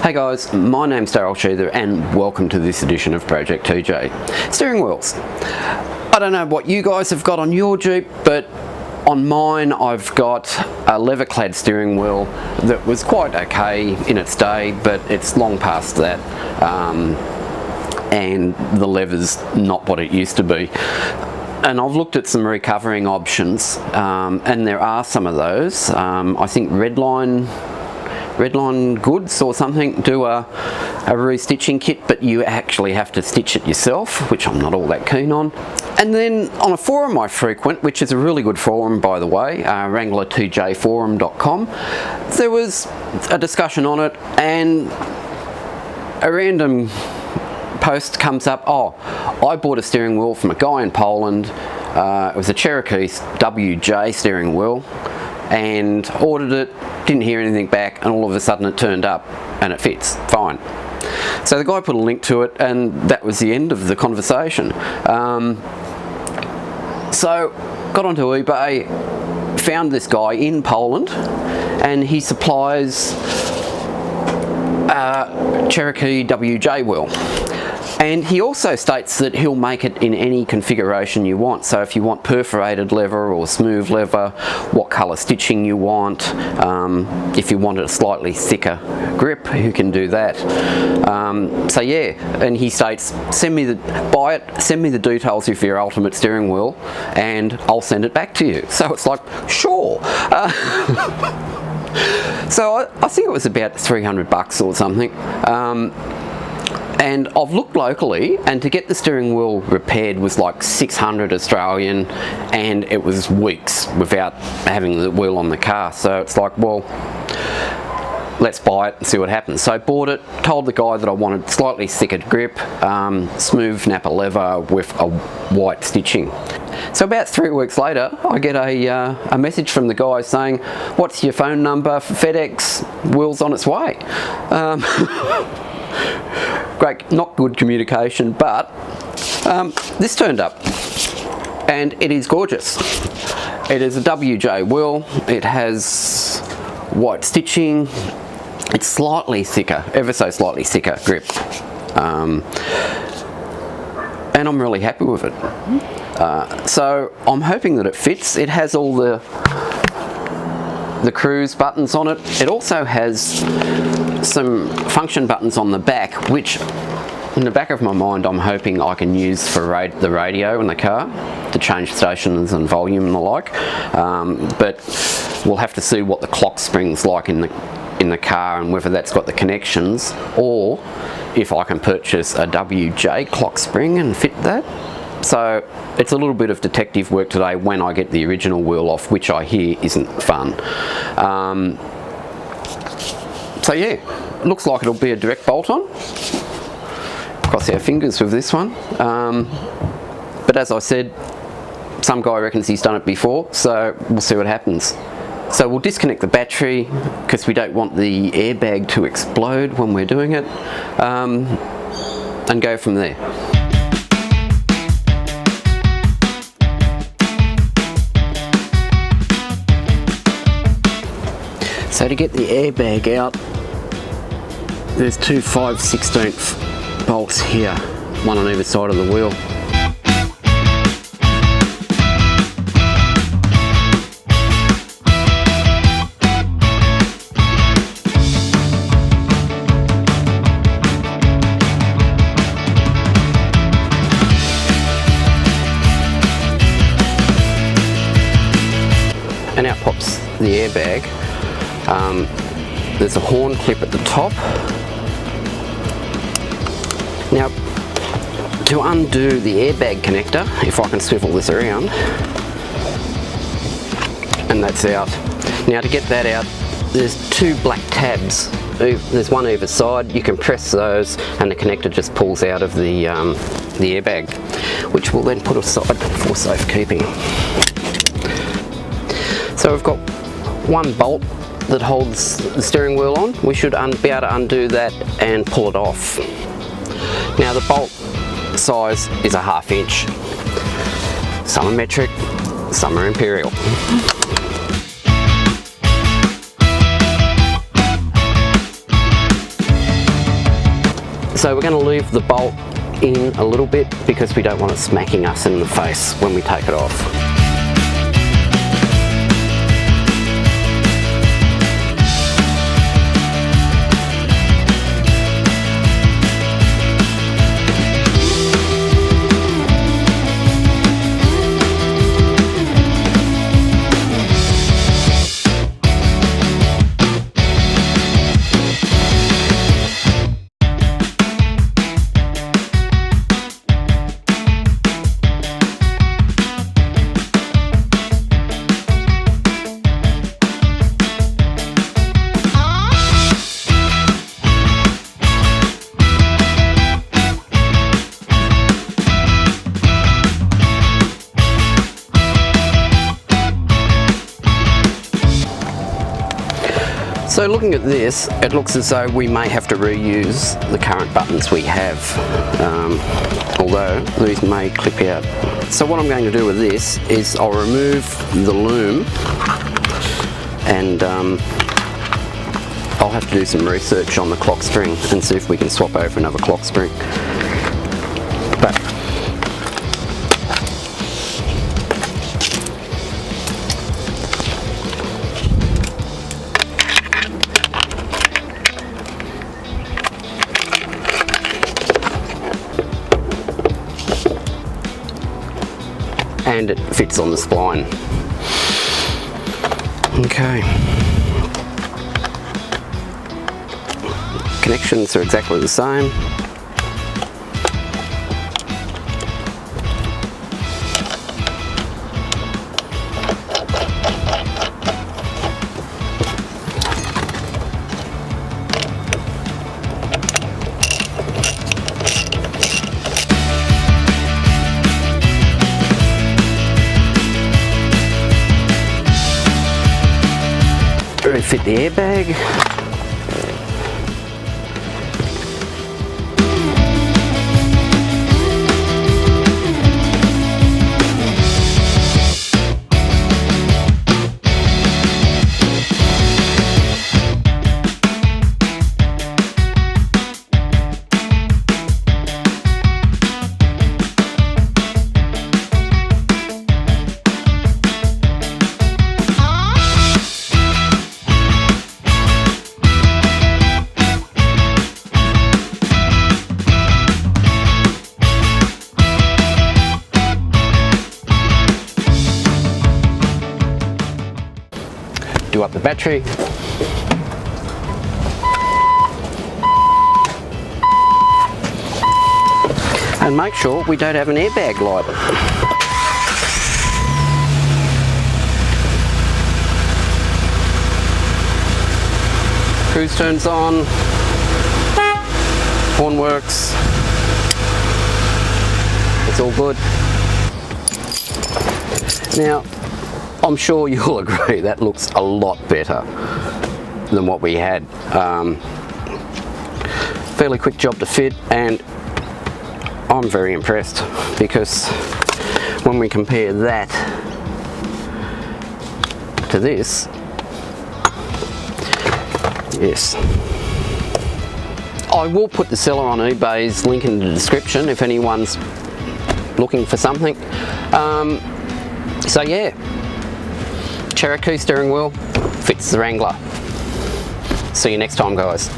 Hey guys, my name's Daryl Sheether and welcome to this edition of Project TJ. Steering wheels. I don't know what you guys have got on your Jeep, but on mine I've got a leather-clad steering wheel that was quite okay in its day, but it's long past that, and the leather's not what it used to be. And I've looked at some recovering options, and there are some of those. I think Redline Goods or something do a restitching kit, but you actually have to stitch it yourself, which I'm not all that keen on. And then on a forum I frequent, which is a really good forum by the way, wrangler2jforum.com, there was a discussion on it, and a random post comes up, oh, I bought a steering wheel from a guy in Poland. It was a Cherokee WJ steering wheel, and ordered it, didn't hear anything back, and all of a sudden it turned up and it fits fine. So the guy put a link to it, and that was the end of the conversation. So got onto eBay, found this guy in Poland, and he supplies Cherokee WJ wheel. And he also states that he'll make it in any configuration you want. So if you want perforated leather or smooth leather, what colour stitching you want, if you want a slightly thicker grip, you can do that. So yeah, and he states, send me the details of your ultimate steering wheel and I'll send it back to you. So it's like, sure. So I think it was about $300 or something. And I've looked locally, and to get the steering wheel repaired was like 600 Australian, and it was weeks without having the wheel on the car. So it's like, well, let's buy it and see what happens. So I bought it, told the guy that I wanted slightly thicker grip, smooth Napa leather with a white stitching. So about 3 weeks later, I get a message from the guy saying, what's your phone number for FedEx? Wheel's on its way. Great, not good communication, but this turned up, and it is gorgeous. It is a WJ wheel. It has white stitching. It's slightly thicker, ever so slightly thicker grip, and I'm really happy with it. So I'm hoping that it fits. It has all the cruise buttons on it. It also has some function buttons on the back, which in the back of my mind I'm hoping I can use for the radio in the car to change stations and volume and the like, but we'll have to see what the clock spring's like in the car and whether that's got the connections, or if I can purchase a WJ clock spring and fit that. So it's a little bit of detective work today when I get the original wheel off, which I hear isn't fun. So yeah, looks like it'll be a direct bolt-on. Cross our fingers with this one. But as I said, some guy reckons he's done it before, so we'll see what happens. So we'll disconnect the battery because we don't want the airbag to explode when we're doing it, and go from there. So to get the airbag out, there's two 5/16 bolts here, one on either side of the wheel. And out pops the airbag. There's a horn clip at the top. Now, to undo the airbag connector, if I can swivel this around, and that's out. Now to get that out, there's two black tabs. There's one either side. You can press those and the connector just pulls out of the airbag, which we'll then put aside for safekeeping. So we've got one bolt that holds the steering wheel on. We should be able to undo that and pull it off. Now the bolt size is a 1/2 inch. Some are metric, some are imperial. So we're going to leave the bolt in a little bit because we don't want it smacking us in the face when we take it off. So looking at this, it looks as though we may have to reuse the current buttons we have, although these may clip out. So what I'm going to do with this is I'll remove the loom, and I'll have to do some research on the clock spring and see if we can swap over another clock spring. But and it fits on the spline. Okay. Connections are exactly the same. Refit the airbag. Do up the battery. And make sure we don't have an airbag light. Cruise turns on. Horn works. It's all good. Now, I'm sure you'll agree that looks a lot better than what we had. Fairly quick job to fit, and I'm very impressed because when we compare that to this, yes. I will put the seller on eBay's link in the description if anyone's looking for something. So yeah. Cherokee steering wheel fits the Wrangler. See you next time, guys.